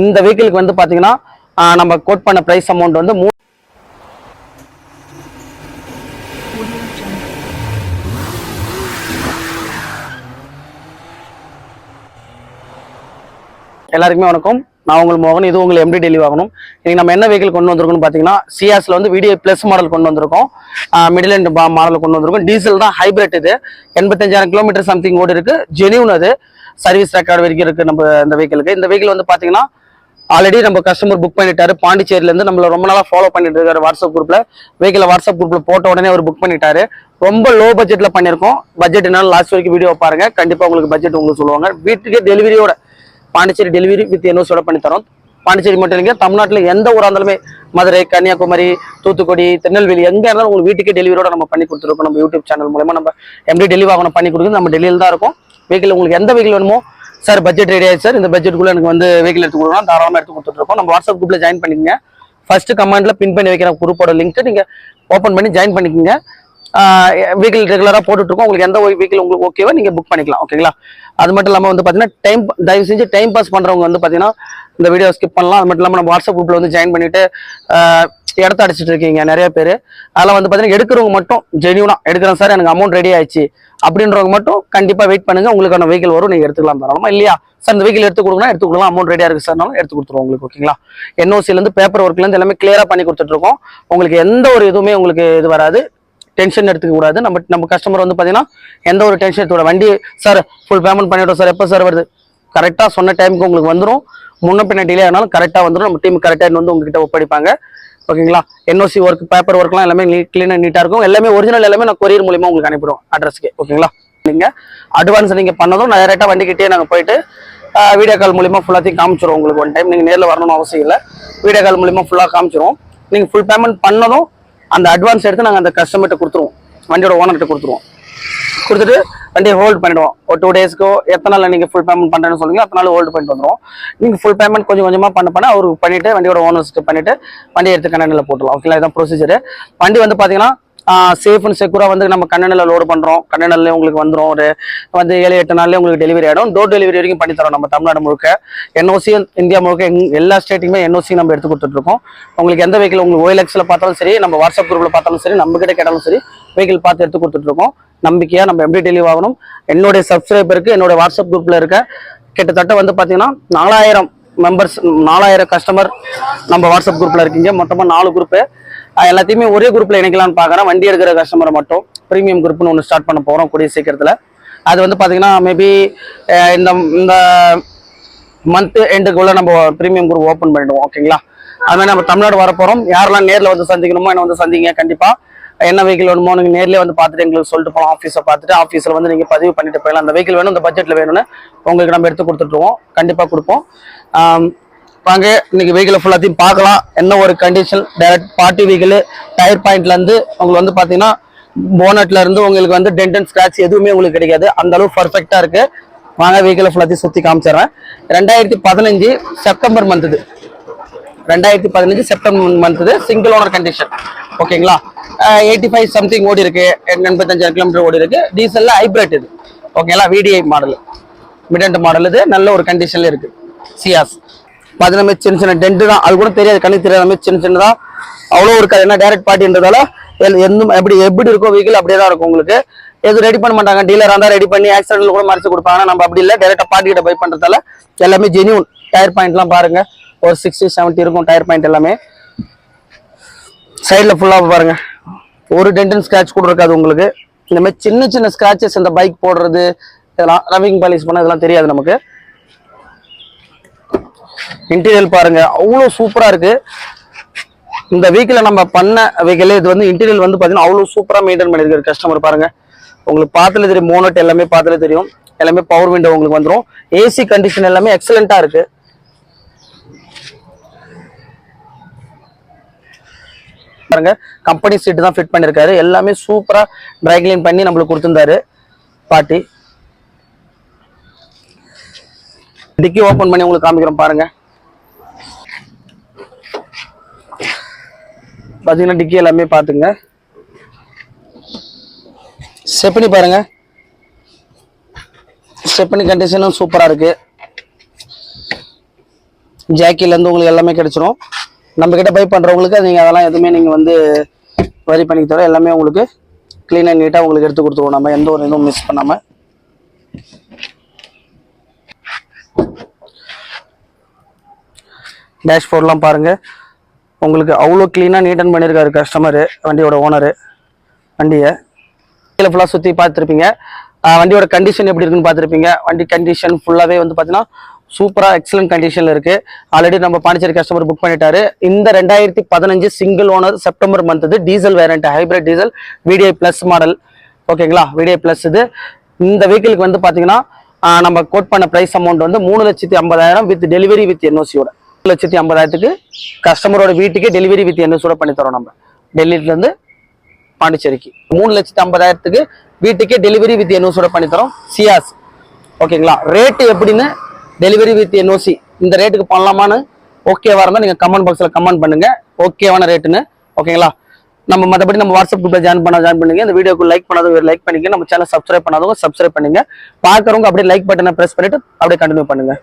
இந்த வெஹிக்கிளுக்கு வந்து பாத்தீங்கன்னா நம்ம கோட் பண்ண பிரைஸ் அமௌண்ட் வந்து எல்லாருக்குமே வணக்கம். நான் உங்கள் மோகன். இது உங்கள் எம்டி டெய்லி வாங்கணும். இன்னைக்கு நம்ம என்ன வெஹிக்கிள் கொண்டு வந்திருக்கோம்னு பார்த்தீங்கன்னா சியாஸ்ல வந்து VDI பிளஸ் மாடல் கொண்டு வந்திருக்கோம். மிடில் அண்ட் மாடல் கொண்டு வந்திருக்கோம். டீசல் தான், ஹைபிரிட். இது 85,000 கிலோமீட்டர் சம்திங் ஓடி இருக்கு. ஜெனியூன். அது சர்வீஸ் ரெக்கார்டு வரைக்கும் இருக்கு நம்ம இந்த வெஹிக்கிளுக்கு. இந்த வெஹிக்கிள் வந்து பார்த்தீங்கன்னா ஆல்ரெடி நம்ம கஸ்டமர் புக் பண்ணிட்டாரு. பாண்டிச்சேரியில இருந்து நம்மள ரொம்ப நாளா ஃபாலோ பண்ணிட்டு இருக்காரு. வாட்ஸ்அப் குரூப்ல வெஹிக்கிள் வாட்ஸ்அப் குரூப்ல போட்ட உடனே அவர் புக் பண்ணிட்டாரு. ரொம்ப லோ பட்ஜெட்ல பண்ணிருக்கோம். பட்ஜெட் என்னால லாஸ்ட் வரைக்கும் வீடியோ பாருங்க. கண்டிப்பா உங்களுக்கு பட்ஜெட் உங்களுக்கு சொல்லுவாங்க. வீட்டுக்கே டெலிவரியோட பாண்டிச்சேரி டெலிவரி வித் NOC பண்ணி தரோம். பாண்டிச்சேரி மட்டும் இல்லைங்க, தமிழ்நாட்டில் எந்த ஊராக இருந்தாலுமே, மதுரை, கன்னியாகுமரி, தூத்துக்குடி, திருநெல்வேலி, எங்கே இருந்தாலும் உங்களுக்கு வீட்டுக்கே டெலிவரியோட நம்ம பண்ணி கொடுத்துருக்கோம். நம்ம யூடியூப் சேனல் மூலமா நம்ம எப்படி டெலிவரி ஆகணும் பண்ணி கொடுக்குறது. நம்ம டெல்லியில் தான் இருக்கும். வெஹிக்கிள் உங்களுக்கு எந்த வெஹிக்கிள் வேணுமோ, சார் பட்ஜெட் ரெடி ஆயிடுச்சு சார், இந்த பட்ஜெட்டுக்குள்ள எனக்கு வந்து வெஹிக்கிள் எடுத்து கொடுக்கலாம், தாராளமாக எடுத்து கொடுத்துருக்கோம். நம்ம வாட்ஸ்அப் குரூப்ல ஜாயின் பண்ணிக்கங்க. ஃபர்ஸ்ட் கமெண்ட்ல பின் பண்ணி வைக்கிற குரூப்போட லிங்க் நீங்க ஓப்பன் பண்ணி ஜாயின் பண்ணிக்கோங்க. வெஹிக்கிள் ரெகுலராக போட்டுட்டு இருக்கோம். உங்களுக்கு எந்த வெஹிக்கிள் உங்களுக்கு ஓகேவா நீங்க புக் பண்ணிக்கலாம். ஓகேங்களா? அது மட்டும் இல்லாமல் வந்து பார்த்தீங்கன்னா தயவு செஞ்சு டைம் பாஸ் பண்றவங்க வந்து பார்த்தீங்கன்னா இந்த வீடியோ ஸ்கிப் பண்ணலாம். அது மட்டும் இல்லாமல் நம்ம வாட்ஸ்அப் குரூப்ல வந்து ஜாயின் பண்ணிட்டு இடத்த அடிச்சிட்டு இருக்கீங்க நிறைய பேர். அதெல்லாம் வந்து பார்த்தீங்கன்னா எடுக்கிறவங்க மட்டும் ஜெனியூனா எடுக்கிறேன் சார், எனக்கு அமௌண்ட் ரெடி ஆயிடுச்சு அப்படின்றவங்க மட்டும் கண்டிப்பா வெயிட் பண்ணுங்க. உங்களுக்கான வெஹிக்கிள் வரும், நீங்க எடுத்துக்கலாம் தாராளமா. இல்லையா சார் இந்த வெஹிக்கிள் எடுத்து கொடுக்கணும், எடுத்து கொடுக்கலாம், அமௌண்ட் ரெடியா இருக்கு சார்னாலும் எடுத்து கொடுத்துருவோம் உங்களுக்கு. ஓகேங்களா? NOCல இருந்து பேப்பர் ஒர்க்ல இருந்து எல்லாமே கிளியரா பண்ணி கொடுத்துட்டு இருக்கோம். உங்களுக்கு எந்த ஒரு இதுவுமே உங்களுக்கு இது வராது. டென்ஷன் எடுத்துக்க கூடாது. நம்ம கஸ்டமர் வந்து பாத்தீங்கன்னா எந்த ஒரு டென்ஷன் எடுத்துக்கூடாது. வண்டி சார் ஃபுல் பேமெண்ட் பண்ணிவிட்டோம் சார், எப்போ சார் வருது, கரெக்டாக சொன்ன டைமுக்கு உங்களுக்கு வந்துடும். முன்ன பின்ன டிலே ஆனாலும் கரெக்டாக வந்துடும். நம்ம டீம் கரெக்டாக வந்து உங்ககிட்ட ஒப்படைப்பாங்க. ஓகேங்களா? NOC ஒர்க், பேப்பர் ஒர்க்லாம் எல்லாமே கிளீனாக நீட்டாக இருக்கும். எல்லாமே ஒரிஜினல் எல்லாமே நான் கொரியர் மூலியமாக உங்களுக்கு அனுப்பிடுவோம் அட்ரஸ்க்கு. ஓகேங்களா? நீங்கள் அட்வான்ஸ் நீங்கள் பண்ணதும் டைரெக்டாக வண்டிக்கிட்டே நாங்கள் போயிட்டு வீடியோ கால் மூலியமாக ஃபுல்லாத்தையும் காமிச்சிடுவோம் உங்களுக்கு. ஒன் டைம் நீங்கள் நேரில் வரணும்னு அவசியம் இல்லை. வீடியோ கால் மூலியமாக ஃபுல்லாக காமிச்சிடுவோம். நீங்கள் ஃபுல் பேமெண்ட் பண்ணதும் அந்த அட்வான்ஸ் எடுத்து நாங்கள் அந்த கஸ்டமர்கிட்ட கொடுத்துருவோம், வண்டியோட ஓனர்கிட்ட கொடுத்துருவோம். கொடுத்துட்டு வண்டியை ஹோல்ட் பண்ணிடுவோம். ஒரு 2 டேஸ்க்கோ எத்தனை நாள் நீங்கள் ஃபுல் பேமெண்ட் பண்ணுறேன்னு சொல்லுங்க, அத்தனை நாள் ஹோல்டு பண்ணிட்டு வந்துடும். நீங்கள் ஃபுல் பேமெண்ட் கொஞ்சம் கொஞ்சமாக பண்ண அவருக்கு பண்ணிட்டு வண்டியோட ஓனர்ஸ்க்கு பண்ணிட்டு வண்டியை எடுத்து கண்டனில் போட்டுடலாம். ஓகேங்களா? இதான் ப்ரொசீஜர். வண்டி வந்து பார்த்தீங்கன்னா சேஃப் அண்ட் செக்யூராக வந்து நம்ம கண்டனில் லோடு பண்ணுறோம். கண்டனில் உங்களுக்கு வந்துடும். ஒரு வந்து 7-8 நாள்லேயே உங்களுக்கு டெலிவரி ஆகிடும். டோர் டெலிவரி வரைக்கும் பண்ணி தரோம் நம்ம தமிழ்நாடு முழுக்க. NOC இந்தியா முழுக்க எல்லா ஸ்டேட்டுக்குமே NOC நம்ம எடுத்து கொடுத்துட்ருக்கோம். உங்களுக்கு எந்த வெஹிக்கிள் உங்களுக்கு OLXல பார்த்தாலும் சரி, நம்ம வாட்ஸ்அப் குரூப்பில் பார்த்தாலும் சரி, நம்ம கிட்ட கேட்டாலும் சரி, வெஹிக்கிள் பார்த்து எடுத்து கொடுத்துட்ருக்கோம். நம்பிக்கையாக நம்ம எப்படி டெலிவரி ஆகணும். என்னுடைய சப்ஸ்கிரைபருக்கு என்னோட வாட்ஸ்அப் குரூப்பில் இருக்க கிட்டத்தட்ட வந்து பார்த்தீங்கன்னா 4000 மெம்பர்ஸ், 4000 கஸ்டமர் நம்ம வாட்ஸ்அப் குரூப்பில் இருக்கீங்க. மொத்தமாக 4 குரூப்பு. எல்லாத்தையுமே ஒரே குரூப்ல இணைக்கலாம்னு பார்க்குறேன். வண்டி எடுக்கிற கஸ்டமரை மட்டும் ப்ரீமியம் குரூப்னு ஒன்று ஸ்டார்ட் பண்ண போகிறோம் கூடிய சீக்கிரத்தில். அது வந்து பார்த்தீங்கன்னா மேபி இந்த மந்த் எண்டுக்குள்ள நம்ம ப்ரீமியம் குரூப் ஓப்பன் பண்ணிடுவோம். ஓகேங்களா? அது மாதிரி நம்ம தமிழ்நாடு வர போகிறோம். யாரெல்லாம் நேரில் வந்து சந்திக்கணுமோ என்ன வந்து சந்திங்க. கண்டிப்பாக என்ன வெஹிக்கிள் வேணுமோ நீங்கள் நேரில் வந்து பார்த்துட்டு எங்களுக்கு சொல்லிட்டு போகலாம். ஆஃபீஸை பார்த்துட்டு ஆஃபீஸில் வந்து நீங்கள் பதிவு பண்ணிட்டு போயிடலாம். அந்த வெஹிக்கிள் வேணும், இந்த பட்ஜெட்டில் வேணும்னு உங்களுக்கு நம்ம எடுத்து கொடுத்துட்ருவோம். கண்டிப்பாக கொடுப்போம். வாங்க இன்னைக்கு வெஹிக்கிள் ஃபுல்லாத்தையும் பார்க்கலாம். என்ன ஒரு condition, direct party vehicle. Tyre பாயிண்ட்ல இருந்து உங்களுக்கு வந்து பாத்தீங்கன்னா போனட்ல இருந்து உங்களுக்கு வந்து டென்ட் அண்ட் ஸ்கிராட்ச் எதுவுமே உங்களுக்கு கிடைக்காது. அந்த அளவு பர்ஃபெக்டா இருக்கு. வாங்க வெஹிக்கிள் ஃபுல்லாத்தையும் சுத்தி காமிச்சிடுறேன். 2015 September month. 2015 September month single owner condition. ஓகேங்களா? 85 சம்திங் ஓடி இருக்கு, 85,000 கிலோமீட்டர் ஓடி இருக்கு. டீசல்ல ஹைபிரிட் இது. ஓகேங்களா? VDI model, mid model. இது நல்ல ஒரு கண்டிஷன்ல இருக்கு. சியாஸ் பார்த்தீங்கன்னா சின்ன சின்ன டென்ட் தான், அது கூட தெரியாது, கண்ணுக்கு தெரியாத சின்ன சின்னதா அவ்வளோ இருக்காது. ஏன்னா டைரக்ட் பார்ட்டின்றதால எப்படி இருக்கோ வெஹிக்கிள் அப்படியே தான் இருக்கும். உங்களுக்கு எதுவும் ரெடி பண்ண மாட்டாங்க. டீலர் இருந்தால் ரெடி பண்ணி ஆக்சிடென்ட்ல கூட மறைச்சு கொடுப்பாங்க. நம்ம அப்படி இல்லை, டைரக்டா பார்ட்டி கிட்ட பை பண்றதால எல்லாமே ஜெனியூன். டயர் பாயிண்ட்லாம் பாருங்க, ஒரு 60-70 இருக்கும் டயர் பாயிண்ட் எல்லாமே. சைடில் ஃபுல்லாக பாருங்க, ஒரு டென்ட் அண்ட் ஸ்கிராட்ச் கூட இருக்காது உங்களுக்கு. இந்த மாதிரி சின்ன சின்ன ஸ்கிராச்சஸ் இந்த பைக் போடுறது, இதெல்லாம் ரவிங் பாலிஷ் பண்ண இதெல்லாம் தெரியாது நமக்கு. இன்டீரியல் பாருங்க, அவ்வளோ சூப்பரா இருக்கு. இந்த வெஹிக்கிள் நம்ம பண்ண வெஹிக்கிள் இது வந்து இன்டீரியல் வந்து பாத்தீங்கன்னா அவ்வளோ சூப்பரா மெயின்டைன் பண்ணிருக்காரு கஸ்டமர். பாருங்க, உங்களுக்கு பார்த்துல தெரியும், மோனட் எல்லாமே பார்த்துல தெரியும். எல்லாமே பவர் விண்டோ உங்களுக்கு வந்துடும். AC கண்டிஷன் எல்லாமே எக்ஸலண்டா இருக்கு. பாருங்க, கம்பெனி சீட் தான் ஃபிட் பண்ணிருக்காரு. எல்லாமே சூப்பரா ட்ரை கிளீன் பண்ணி நம்மளுக்கு கொடுத்திருந்தாரு பார்ட்டி. டிக்கி ஓபன் பண்ணி உங்களுக்கு காமிக்கிறோம் பாருங்க. பாத்தீங்கன்னா டிக்கி எல்லாமே பாத்துங்க. ஸ்டெப்னி பாருங்க, ஸ்டெப்னி கண்டிஷனும் சூப்பரா இருக்கு. ஜாக்கிலேருந்து உங்களுக்கு எல்லாமே கிடைச்சிரும். நம்ம கிட்ட பை பண்ணுறவங்களுக்கு நீங்கள் அதெல்லாம் எதுவுமே நீங்கள் வந்து வரி பண்ணிக்க தவிர எல்லாமே உங்களுக்கு க்ளீனாக நீட்டாக உங்களுக்கு எடுத்து கொடுத்துருவோம். நம்ம எந்த ஒரு இதுவும் மிஸ் பண்ணாமல். டேஷ்போர்ட்லாம் பாருங்கள், உங்களுக்கு அவ்வளோ க்ளீனாக நீட் அண்ட் பண்ணியிருக்காரு கஸ்டமரு, வண்டியோட ஓனரு. வண்டியை கீழே ஃபுல்லாக சுற்றி பார்த்துருப்பீங்க. வண்டியோட கண்டிஷன் எப்படி இருக்குன்னு பார்த்துருப்பீங்க. வண்டி கண்டிஷன் ஃபுல்லாகவே வந்து பார்த்தீங்கன்னா சூப்பராக எக்ஸலண்ட் கண்டிஷனில் இருக்குது. ஆல்ரெடி நம்ம பாண்டிச்சேரி கஸ்டமர் புக் பண்ணிட்டாரு. இந்த 2015 சிங்கிள் ஓனர் செப்டம்பர் மந்த் இது. Diesel variant, hybrid diesel, VDI plus model. ஓகேங்களா, VDI ப்ளஸ் இது. இந்த வெஹிக்கிளுக்கு வந்து பார்த்தீங்கன்னா நம்ம கோட் பண்ண ப்ரைஸ் அமௌண்ட் வந்து 3,50,000 வித் டெலிவரி வித் NOC-யோட. 3,50,000க்கு கஸ்டமரோட வீட்டுக்கே டெலிவரி வித் NOC-யோட பண்ணி தரோம். நம்ம டெல்லியிலேருந்து பாண்டிச்சேரிக்கு 3,50,000க்கு வீட்டுக்கே டெலிவரி வித் NOC-யோட பண்ணி தரோம். சியாஸ். ஓகேங்களா, ரேட்டு எப்படின்னு டெலிவரி வித் NOC இந்த ரேட்டுக்கு பண்ணலாமான்னு ஓகேவா இருந்தால் நீங்கள் கமெண்ட் பாக்ஸில் கமெண்ட் பண்ணுங்க ஓகேவான ரேட்டுன்னு. ஓகேங்களா, நம்ம மற்றபடி நம்ம வாட்ஸ்அப் குரூப்பில் ஜாயின் பண்ணுங்க. இந்த வீடியோக்கு லைக் பண்ணாதவங்க லைக் பண்ணிக்க, நம்ம சேனல் சப்ஸ்கிரைப் பண்ணாதவங்க சப்ஸ்கிரைப் பண்ணுங்க. பார்க்குறவங்க அப்படியே லைக் பட்டனை ப்ரெஸ் பண்ணிட்டு அப்படியே கண்டினியூ பண்ணுங்க.